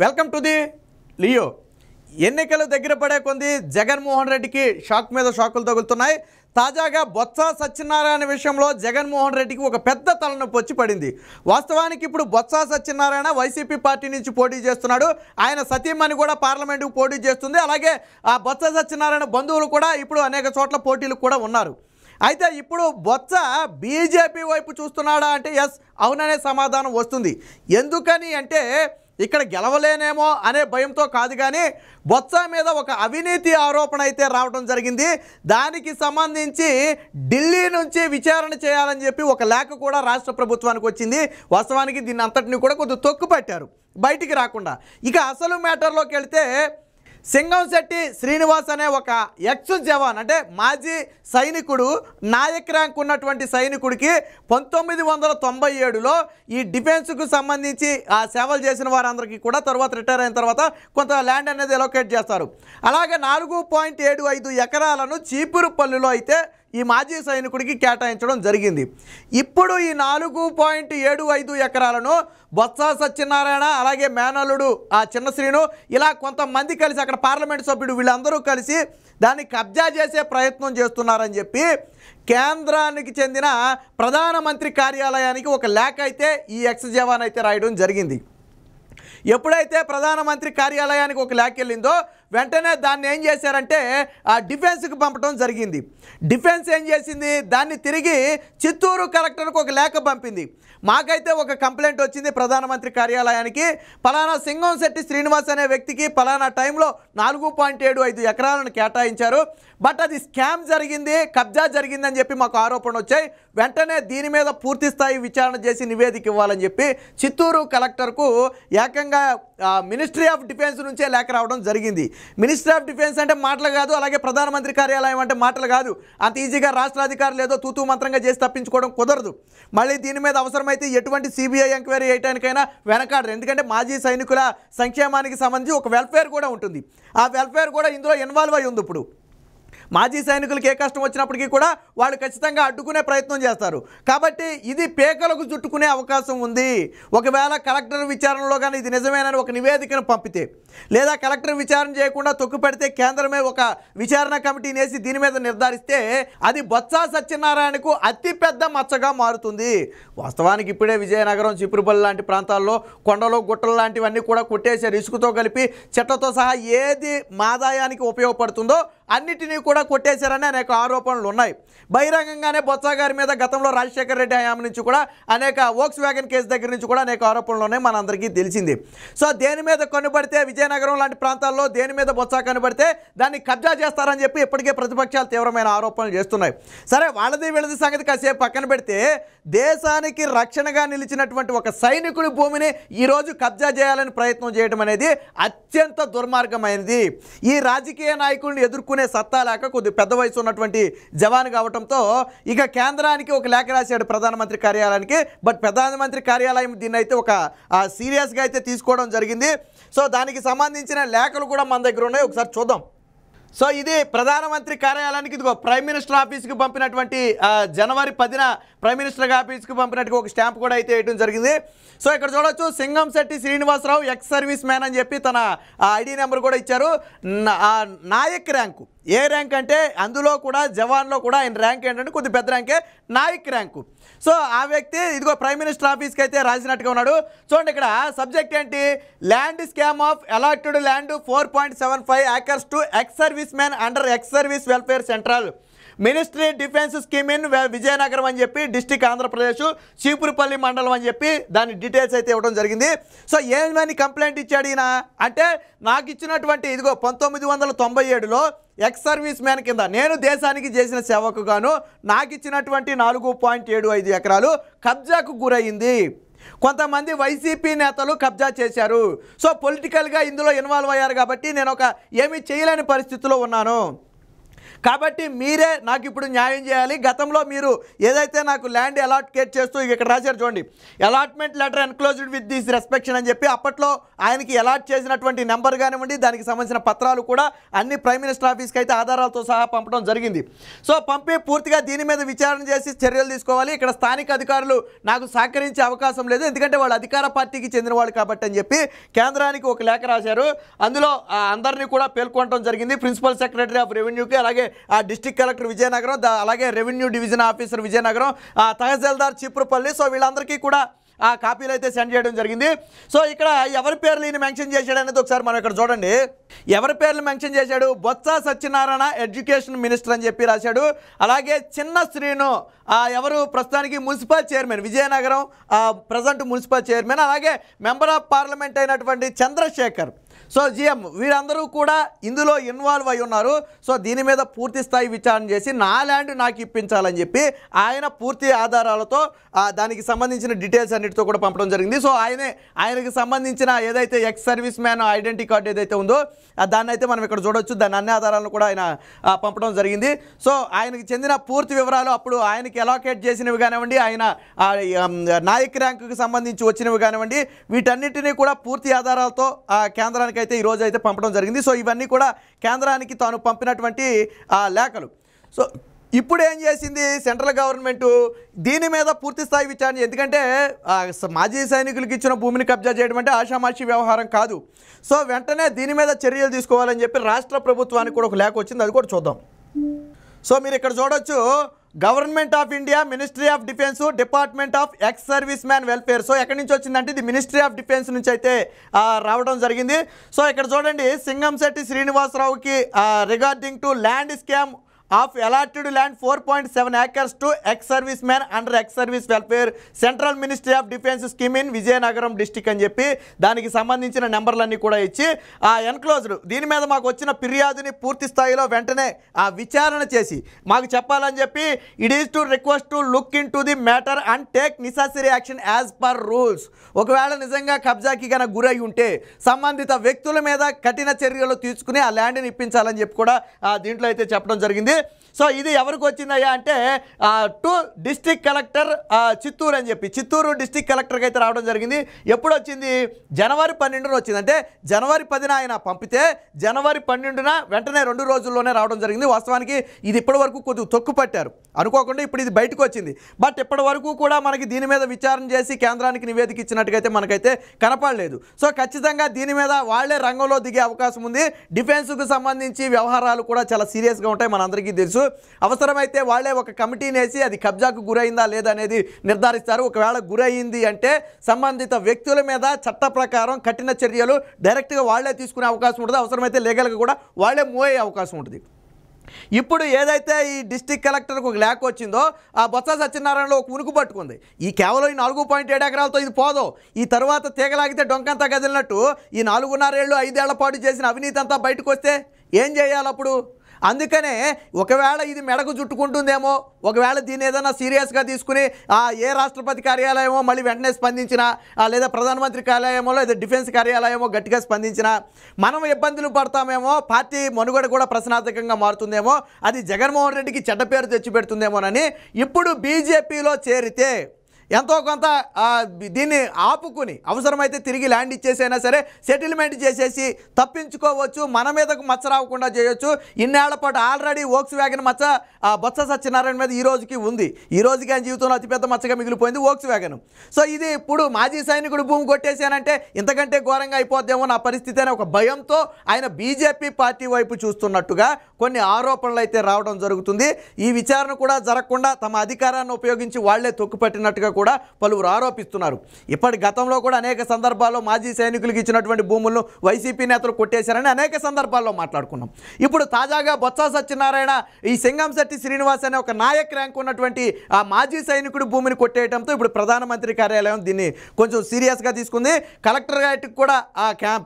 Welcome to the Leo. ఎన్నికలు దగ్గర పడే కొంది జగన్మోహన్ రెడ్డికి షాక్ మీద షాకులు తగులుతున్నాయి. తాజాగా బొత్స సత్యనారాయణ విషయంలో జగన్మోహన్ రెడ్డికి ఒక పెద్ద తలనొప్పి వచ్చి పడింది. వాస్తవానికి ఇప్పుడు బొత్స సత్యనారాయణ వైసీపీ పార్టీ నుంచి పోటీ చేస్తున్నాడు. ఆయన సతీమణి కూడా పార్లమెంటుకు పోటీ చేస్తుంది. అలాగే ఆ బొత్స సత్యనారాయణ బంధువులు కూడా ఇప్పుడు అనేక చోట్ల పోటీలు కూడా ఉన్నారు. అయితే ఇప్పుడు బొత్స బీజేపీ వైపు చూస్తున్నాడా అంటే ఎస్, అవుననే సమాధానం వస్తుంది. ఎందుకని అంటే ఇక్కడ గెలవలేనేమో అనే భయంతో కాదు, కానీ బొత్స మీద ఒక అవినీతి ఆరోపణ అయితే రావడం జరిగింది. దానికి సంబంధించి ఢిల్లీ నుంచి విచారణ చేయాలని చెప్పి ఒక లేఖ కూడా రాష్ట్ర ప్రభుత్వానికి వచ్చింది. వాస్తవానికి దీన్ని అంతటిని కూడా కొద్దిగా తొక్కుపట్టారు బయటికి రాకుండా. ఇక అసలు మ్యాటర్లోకి వెళితే సింగంశెట్టి శ్రీనివాస్ అనే ఒక ఎక్స్ జవాన్, అంటే మాజీ సైనికుడు, నాయక్ ర్యాంక్ ఉన్నటువంటి సైనికుడికి 1997లో ఈ డిఫెన్స్కు సంబంధించి ఆ సేవలు చేసిన వారందరికీ కూడా తర్వాత రిటైర్ అయిన తర్వాత కొంత ల్యాండ్ అనేది ఎలోకేట్ చేస్తారు. అలాగే 4.75 ఎకరాలను చీపురుపల్లిలో అయితే ఈ మాజీ సైనికుడికి కేటాయించడం జరిగింది. ఇప్పుడు ఈ 4.75 ఎకరాలను బొత్స సత్యనారాయణ, అలాగే మేనల్లుడు ఆ చిన్న శ్రీను, ఇలా కొంతమంది కలిసి అక్కడ పార్లమెంట్ సభ్యుడు వీళ్ళందరూ కలిసి దాన్ని కబ్జా చేసే ప్రయత్నం చేస్తున్నారని చెప్పి కేంద్రానికి చెందిన ప్రధానమంత్రి కార్యాలయానికి ఒక లేఖ అయితే ఈ ఎక్స్ జవాన్ అయితే రాయడం జరిగింది. ఎప్పుడైతే ప్రధానమంత్రి కార్యాలయానికి ఒక లేఖ వెళ్ళిందో వెంటనే దాన్ని ఏం చేశారంటే ఆ డిఫెన్స్కి పంపడం జరిగింది. డిఫెన్స్ ఏం చేసింది, దాన్ని తిరిగి చిత్తూరు కలెక్టర్కి ఒక లేఖ పంపింది. మాకైతే ఒక కంప్లైంట్ వచ్చింది ప్రధానమంత్రి కార్యాలయానికి, పలానా సింగంశెట్టి శ్రీనివాస్ అనే వ్యక్తికి పలానా టైంలో 4.75 ఎకరాలను కేటాయించారు, బట్ అది స్కామ్ జరిగింది, కబ్జా జరిగిందని చెప్పి మాకు ఆరోపణలు వచ్చాయి. వెంటనే దీని మీద పూర్తి స్థాయి విచారణ చేసి నివేదిక ఇవ్వాలని చెప్పి చిత్తూరు కలెక్టర్కు ఏకంగా మినిస్ట్రీ ఆఫ్ డిఫెన్స్ నుంచే లేఖ రావడం జరిగింది. మినిస్ట్రీ ఆఫ్ డిఫెన్స్ అంటే మాటలు కాదు, అలాగే ప్రధానమంత్రి కార్యాలయం అంటే మాటలు కాదు. అంత ఈజీగా రాష్ట్ర అధికారులు ఏదో తూతూ మంత్రంగా చేసి తప్పించుకోవడం కుదరదు. మళ్ళీ దీని మీద అవసరమైతే ఎటువంటి సిబిఐ ఎంక్వైరీ చేయడానికైనా వెనకాడరు. ఎందుకంటే మాజీ సైనికుల సంక్షేమానికి సంబంధించి ఒక వెల్ఫేర్ కూడా ఉంటుంది. ఆ వెల్ఫేర్ కూడా ఇందులో ఇన్వాల్వ్ అయి ఉంది. ఇప్పుడు మాజీ సైనికులకి ఏ కష్టం వచ్చినప్పటికీ కూడా వాళ్ళు ఖచ్చితంగా అడ్డుకునే ప్రయత్నం చేస్తారు. కాబట్టి ఇది పేకలకు చుట్టుకునే అవకాశం ఉంది. ఒకవేళ కలెక్టర్ విచారణలో కానీ ఇది నిజమేనని ఒక నివేదికను పంపితే, లేదా కలెక్టర్ విచారణ చేయకుండా తొక్కుపెడితే కేంద్రమే ఒక విచారణ కమిటీని వేసి దీని మీద నిర్ధారిస్తే అది బొత్స సత్యనారాయణకు అతిపెద్ద మచ్చగా మారుతుంది. వాస్తవానికి ఇప్పుడే విజయనగరం, చీపురుపల్లి లాంటి ప్రాంతాల్లో కొండలు గుట్టలు లాంటివన్నీ కూడా కొట్టేశారు. ఇసుకతో కలిపి చెట్లతో సహా ఏది ఆదాయానికి ఉపయోగపడుతుందో అన్నిటినీ కూడా కొట్టేశారని అనేక ఆరోపణలు ఉన్నాయి. బహిరంగంగానే బొత్స గారి మీద గతంలో రాజశేఖర రెడ్డి హయాం నుంచి కూడా అనేక వోక్స్ వ్యాగన్ కేసు దగ్గర నుంచి కూడా అనేక ఆరోపణలు ఉన్నాయి, మనందరికీ తెలిసింది. సో దేని మీద కనుబడితే, విజయనగరం లాంటి ప్రాంతాల్లో దేని మీద బొత్స కనబడితే దాన్ని కబ్జా చేస్తారని చెప్పి ఇప్పటికే ప్రతిపక్షాలు తీవ్రమైన ఆరోపణలు చేస్తున్నాయి. సరే, వాళ్ళది వీళ్ళది సంగతి కాసేపు పక్కన పెడితే, దేశానికి రక్షణగా నిలిచినటువంటి ఒక సైనికుడి భూమిని ఈరోజు కబ్జా చేయాలని ప్రయత్నం చేయడం అనేది అత్యంత దుర్మార్గమైనది. ఈ రాజకీయ నాయకుల్ని ఎదుర్కొనే సత్తా లేక కొద్ది పెద్ద వయసు ఉన్నటువంటి జవాన్ కావడంతో ఇక కేంద్రానికి ఒక లేఖ రాశాడు ప్రధానమంత్రి కార్యాలయానికి. బట్ ప్రధానమంత్రి కార్యాలయం దీన్ని అయితే ఒక సీరియస్గా అయితే తీసుకోవడం జరిగింది. సో దానికి సంబంధించిన లేఖలు కూడా మన దగ్గర ఉన్నాయి, ఒకసారి చూద్దాం. సో ఇది ప్రధానమంత్రి కార్యాలయానికి, ఇదిగో ప్రైమ్ మినిస్టర్ ఆఫీస్కి పంపినటువంటి జనవరి 10న ప్రైమ్ మినిస్టర్ ఆఫీస్కి పంపినట్టుగా ఒక స్టాంప్ కూడా అయితే వేయడం జరిగింది. సో ఇక్కడ చూడొచ్చు, Singamsetti Srinivasarao ex service man అని చెప్పి తన ఐడి నెంబర్ కూడా ఇచ్చారు. నాయక్ ర్యాంకు, ఏ ర్యాంక్ అంటే అందులో కూడా జవాన్లో కూడా ఆయన ర్యాంక్ ఏంటంటే కొద్ది పెద్ద ర్యాంకే, నాయక్ ర్యాంకు. సో ఆ వ్యక్తి ఇదిగో ప్రైమ్ మినిస్టర్ ఆఫీస్కి అయితే రాసినట్టుగా ఉన్నాడు. చూడండి, ఇక్కడ సబ్జెక్ట్ ఏంటి, land scam of allotted land 4.75 acres to ex service man under ex service welfare central ministry defence scheme in Vizianagaram అని చెప్పి డిస్టిక్ ఆంధ్రప్రదేశ్, చీపురుపల్లి మండలం అని చెప్పి దాని డీటెయిల్స్ అయితే ఇవ్వడం జరిగింది. సో ఏమని కంప్లైంట్ ఇచ్చాడు ఈయన అంటే, నాకు ఇచ్చినటువంటి ఇదిగో 1997లో ఎక్స్ సర్వీస్ మ్యాన్ కింద నేను దేశానికి చేసిన సేవకు గాను నాకు ఇచ్చినటువంటి 4.75 ఎకరాలు కబ్జాకు గురయింది. కొంతమంది వైసీపీ నేతలు కబ్జా చేశారు. సో పొలిటికల్గా ఇందులో ఇన్వాల్వ్ అయ్యారు కాబట్టి నేను ఏమీ చేయలేని పరిస్థితిలో ఉన్నాను. కాబట్టి మీరే నాకు ఇప్పుడు న్యాయం చేయాలి. గతంలో మీరు ఏదైతే నాకు ల్యాండ్ అలాట్కేట్ చేస్తూ ఇక్కడ రాశారు చూడండి, allotment letter enclosed with this రెస్పెక్షన్ అని చెప్పి అప్పట్లో ఆయనకి అలాట్ చేసినటువంటి నెంబర్ కానివ్వండి, దానికి సంబంధించిన పత్రాలు కూడా అన్ని ప్రైమ్ మినిస్టర్ ఆఫీస్కి అయితే ఆధారాలతో సహా పంపడం జరిగింది. సో పంపి పూర్తిగా దీని మీద విచారణ చేసి చర్యలు తీసుకోవాలి. ఇక్కడ స్థానిక అధికారులు నాకు సహకరించే అవకాశం లేదు, ఎందుకంటే వాళ్ళు అధికార పార్టీకి చెందిన వాళ్ళు కాబట్టి అని చెప్పి కేంద్రానికి ఒక లేఖ రాశారు. అందులో అందరినీ కూడా పేర్కొనడం జరిగింది. ప్రిన్సిపల్ సెక్రటరీ ఆఫ్ రెవెన్యూకి, అలాగే డిస్ట్రిక్ట్ కలెక్టర్ విజయనగరం, అలాగే రెవెన్యూ డివిజన్ ఆఫీసర్ విజయనగరం, తహసీల్దార్ చీపురుపల్లి, సో వీళ్ళందరికీ కూడా ఆ కాపీలు అయితే సెండ్ చేయడం జరిగింది. సో ఇక్కడ ఎవరి పేర్లు ఈయన మెన్షన్ చేశాడు అనేది ఒకసారి మనం ఇక్కడ చూడండి. ఎవరి పేర్లు మెన్షన్ చేశాడు? బొత్స సత్యనారాయణ ఎడ్యుకేషన్ మినిస్టర్ అని చెప్పి రాశాడు. అలాగే చిన్న శ్రీను ఎవరు ప్రస్తుతానికి municipal chairman Vizianagaram, present municipal chairman, అలాగే మెంబర్ ఆఫ్ పార్లమెంట్ అయినటువంటి చంద్రశేఖర్, సో జిఎం, వీరందరూ కూడా ఇందులో ఇన్వాల్వ్ అయి ఉన్నారు. సో దీని మీద పూర్తి స్థాయి విచారణ చేసి నా ల్యాండ్ నాకు ఇప్పించాలని చెప్పి ఆయన పూర్తి ఆధారాలతో దానికి సంబంధించిన డీటెయిల్స్ అన్నిటితో కూడా పంపడం జరిగింది. సో ఆయనకి సంబంధించిన ఏదైతే X service man identity card ఏదైతే ఉందో దాన్ని అయితే మనం ఇక్కడ చూడొచ్చు. దాని అన్ని ఆధారాలను కూడా ఆయన పంపడం జరిగింది. సో ఆయనకి చెందిన పూర్తి వివరాలు, అప్పుడు ఆయనకి అలాకేట్ చేసినవి కానివ్వండి, ఆయన నాయక్ ర్యాంకుకి సంబంధించి వచ్చినవి కానివ్వండి, వీటన్నిటినీ కూడా పూర్తి ఆధారాలతో కేంద్రానికి అయితే ఈరోజు అయితే పంపడం జరిగింది. సో ఇవన్నీ కూడా కేంద్రానికి తాను పంపినటువంటి లేఖలు. సో ఇప్పుడు ఏం చేసింది సెంట్రల్ గవర్నమెంట్? దీని మీద పూర్తి స్థాయి విచారణ, ఎందుకంటే మాజీ సైనికులకు ఇచ్చిన భూమిని కబ్జా చేయడం అంటే ఆషామాషి వ్యవహారం కాదు. సో వెంటనే దీని మీద చర్యలు తీసుకోవాలని చెప్పి రాష్ట్ర ప్రభుత్వానికి కూడా ఒక లేఖ వచ్చింది, అది కూడా చూద్దాం. సో మీరు ఇక్కడ చూడొచ్చు, government of India, ministry of defence, department of X service man welfare. So ఎక్కడి నుంచి వచ్చిందంటే ఇది మినిస్ట్రీ ఆఫ్ డిఫెన్స్ నుంచి అయితే రావడం జరిగింది. సో ఇక్కడ చూడండి, సింగంశెట్టి శ్రీనివాసరావుకి regarding to land scam of allotted land 4.7 acres to ex service man under ex service welfare, central ministry of defence scheme in Vizianagaram district అని చెప్పి దానికి సంబంధించిన నెంబర్లన్నీ కూడా ఇచ్చి ఎన్క్లోజ్డ్, దీని మీద మాకు వచ్చిన ఫిర్యాదుని పూర్తి స్థాయిలో వెంటనే విచారణ చేసి మాకు చెప్పాలని చెప్పి, it is to request to look in to the matter and take necessary action as per rules. ఒకవేళ నిజంగా కబ్జాకి కనుక గురై ఉంటే సంబంధిత వ్యక్తుల మీద కఠిన చర్యలు తీసుకుని ఆ ల్యాండ్ని ఇప్పించాలని చెప్పి కూడా దీంట్లో అయితే చెప్పడం జరిగింది. సో ఇది ఎవరికి వచ్చిందయ్యా అంటే టు డిస్ట్రిక్ట్ కలెక్టర్ చిత్తూరు అని చెప్పి, చిత్తూరు డిస్ట్రిక్ట్ కలెక్టర్కి అయితే రావడం జరిగింది. ఎప్పుడు వచ్చింది? జనవరి 12న వచ్చింది. అంటే జనవరి 10న ఆయన పంపితే జనవరి 12న వెంటనే 2 రోజుల్లోనే రావడం జరిగింది. వాస్తవానికి ఇది ఇప్పటి వరకు కొద్దిగా తొక్కు పట్టారు అనుకోకుండా, ఇప్పుడు ఇది బయటకు వచ్చింది. బట్ ఇప్పటి వరకు కూడా మనకి దీని మీద విచారణ చేసి కేంద్రానికి నివేదిక ఇచ్చినట్టుగా మనకైతే కనపడలేదు. సో ఖచ్చితంగా దీని మీద వాళ్లే రంగంలో దిగే అవకాశం ఉంది. డిఫెన్స్కు సంబంధించి వ్యవహారాలు కూడా చాలా సీరియస్గా ఉంటాయి, మనందరికీ తెలుసు. అవసరమైతే వాళ్లే ఒక కమిటీని వేసి అది కబ్జాకు గురైందా లేదా అనేది నిర్ధారిస్తారు. ఒకవేళ గురైంది అంటే సంబంధిత వ్యక్తుల మీద చట్ట ప్రకారం కఠిన చర్యలు డైరెక్ట్గా వాళ్లే తీసుకునే అవకాశం ఉంటుంది. అవసరమైతే లీగల్గా కూడా వాళ్లే మూవ్ అయ్యే అవకాశం ఉంటుంది. ఇప్పుడు ఏదైతే ఈ డిస్ట్రిక్ట్ కలెక్టర్కి ఒక లేఖ వచ్చిందో ఆ బొత్స సత్యనారాయణలో ఒక ఉనుకు పట్టుకుంది. ఈ కేవలం ఈ 4.7 ఎకరాలతో ఇది పోదు. ఈ తర్వాత తీగలాగితే డొంకంతా కదిలినట్టు ఈ 4.5 ఏళ్ళు 5 ఏళ్ల పాటు చేసిన అవినీతి అంతా బయటకు వస్తే ఏం చేయాలి అప్పుడు? అందుకనే ఒకవేళ ఇది మెడకు చుట్టుకుంటుందేమో, ఒకవేళ దీన్ని ఏదైనా సీరియస్గా తీసుకుని ఏ రాష్ట్రపతి కార్యాలయమో మళ్ళీ వెంటనే స్పందించినా, లేదా ప్రధానమంత్రి కార్యాలయమో లేదా డిఫెన్స్ కార్యాలయమో గట్టిగా స్పందించినా మనం ఇబ్బందులు పడతామేమో, పార్టీ మనుగడ కూడా ప్రశ్నార్థకంగా మారుతుందేమో, అది జగన్మోహన్ రెడ్డికి చెడ్డ పేరు తెచ్చిపెడుతుందేమోనని ఇప్పుడు బీజేపీలో చేరితే ఎంతో కొంత దీన్ని ఆపుకుని అవసరమైతే తిరిగి ల్యాండ్ ఇచ్చేసైనా సరే సెటిల్మెంట్ చేసేసి తప్పించుకోవచ్చు, మన మీదకు మచ్చ రాకుండా చేయొచ్చు. ఇన్నేళ్ల పాటు ఆల్రెడీ వోక్స్ వ్యాగన్ మచ్చ బొత్స సత్యనారాయణ మీద ఈ రోజుకి ఉంది. ఈ రోజుకి ఆయన జీవితంలో అతిపెద్ద మచ్చగా మిగిలిపోయింది వోక్స్ వ్యాగన్. సో ఇది ఇప్పుడు మాజీ సైనికుడు భూమి కొట్టేసానంటే ఇంతకంటే ఘోరంగా అయిపోద్దేమో నా పరిస్థితి అనే ఒక భయంతో ఆయన బీజేపీ పార్టీ వైపు చూస్తున్నట్టుగా కొన్ని ఆరోపణలు అయితే రావడం జరుగుతుంది. ఈ విచారణ కూడా జరగకుండా తమ అధికారాన్ని ఉపయోగించి వాళ్లే తొక్కుపట్టినట్టుగా కూడా పలువురు ఆరోపిస్తున్నారు. ఇప్పటి గతంలో కూడా అనేక సందర్భాల్లో మాజీ సైనికులకు ఇచ్చినటువంటి భూములను వైసీపీ నేతలు కొట్టేశారని అనేక సందర్భాల్లో మాట్లాడుకున్నాం. ఇప్పుడు తాజాగా బొత్స సత్యనారాయణ ఈ సింగంశెట్టి శ్రీనివాస్ అనే ఒక నాయక్ ర్యాంక్ ఉన్నటువంటి ఆ మాజీ సైనికుడి భూమిని కొట్టేయడంతో ఇప్పుడు ప్రధానమంత్రి కార్యాలయం దీన్ని కొంచెం సీరియస్గా తీసుకుంది. కలెక్టరేట్కి కూడా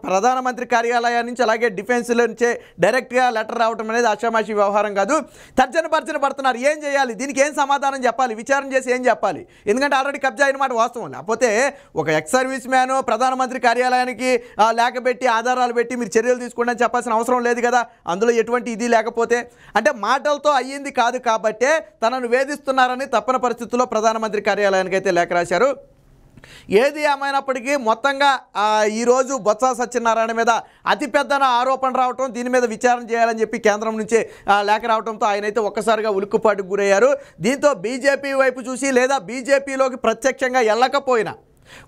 ప్రధానమంత్రి కార్యాలయం నుంచి అలాగే డిఫెన్స్ నుంచే డైరెక్ట్గా లెటర్ రావడం అనేది ఆషామాషి వ్యవహారం కాదు. తర్జన భర్జన పడుతున్నారు. ఏం చేయాలి? దీనికి ఏం సమాధానం చెప్పాలి? విచారణ చేసి ఏం చెప్పాలి? ఎందుకంటే ఆల్రెడీ కబ్జా అయిన మాట వాస్తవం. లేకపోతే ఒక ఎక్స్ సర్వీస్ మ్యాన్ ప్రధానమంత్రి కార్యాలయానికి లేఖ పెట్టి ఆధారాలు పెట్టి మీరు చర్యలు తీసుకోండి అని చెప్పాల్సిన అవసరం లేదు కదా. అందులో ఎటువంటి ఇది లేకపోతే అంటే మాటలతో అయ్యింది కాదు కాబట్టే తనను వేధిస్తున్నారని తప్పని పరిస్థితుల్లో ప్రధానమంత్రి కార్యాలయానికి అయితే లేఖ రాశారు. ఏది ఏమైనప్పటికీ మొత్తంగా ఈరోజు బొత్స సత్యనారాయణ మీద అతిపెద్ద ఆరోపణ రావటం, దీని మీద విచారణ చేయాలని చెప్పి కేంద్రం నుంచి లేఖ రావడంతో ఆయనైతే ఒక్కసారిగా ఉలిక్కుపాటుకు గురయ్యారు. దీంతో బీజేపీ వైపు చూసి లేదా బీజేపీలోకి ప్రత్యక్షంగా వెళ్ళకపోయినా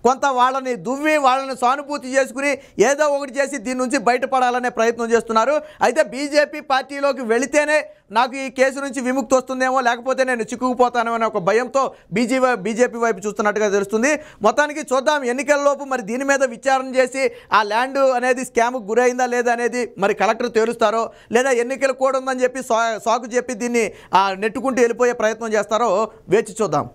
కొంత వాళ్ళని దువ్వి వాళ్ళని సానుభూతి చేసుకుని ఏదో ఒకటి చేసి దీని నుంచి బయటపడాలనే ప్రయత్నం చేస్తున్నారు. అయితే బీజేపీ పార్టీలోకి వెళితేనే నాకు ఈ కేసు నుంచి విముక్తి వస్తుందేమో, లేకపోతే నేను చిక్కుకుపోతాను అనే ఒక భయంతో బీజేపీ వైపు చూస్తున్నట్టుగా తెలుస్తుంది. మొత్తానికి చూద్దాం ఎన్నికల్లోపు మరి దీని మీద విచారణ చేసి ఆ ల్యాండ్ అనేది స్కామ్కు గురైందా లేదా అనేది మరి కలెక్టర్ తేలుస్తారో, లేదా ఎన్నికలు కూడా ఉందని చెప్పి సాకు చెప్పి దీన్ని నెట్టుకుంటూ వెళ్ళిపోయే ప్రయత్నం చేస్తారో వేచి చూద్దాం.